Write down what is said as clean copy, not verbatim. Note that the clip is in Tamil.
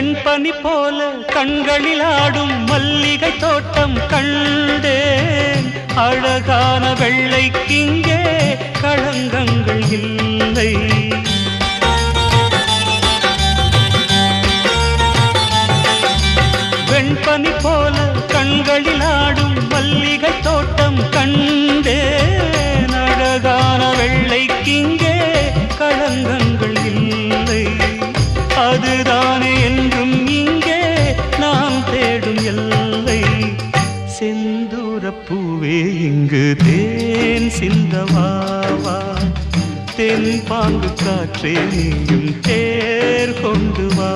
வெண்பனி போல கண்களில் ஆடும் மல்லிகை தோட்டம் கண்டேன். அழகான வெள்ளைக்கிங்கே களங்கங்கள் இல்லை. வெண்பனி போல கண்களில் ஆடும் மல்லிகை தோட்டம் கண்டேன். அழகான வெள்ளைக்கிங்கே களங்கங்கள் இல்லை. அதுதானே என்றும் இங்கே நாம் தேடும் எல்லை. செந்தூரப்பூவே இங்கு தேன் சிந்தவாவா, தென் பாங்கு காற்றே நீயும் தேர் கொண்டு வா.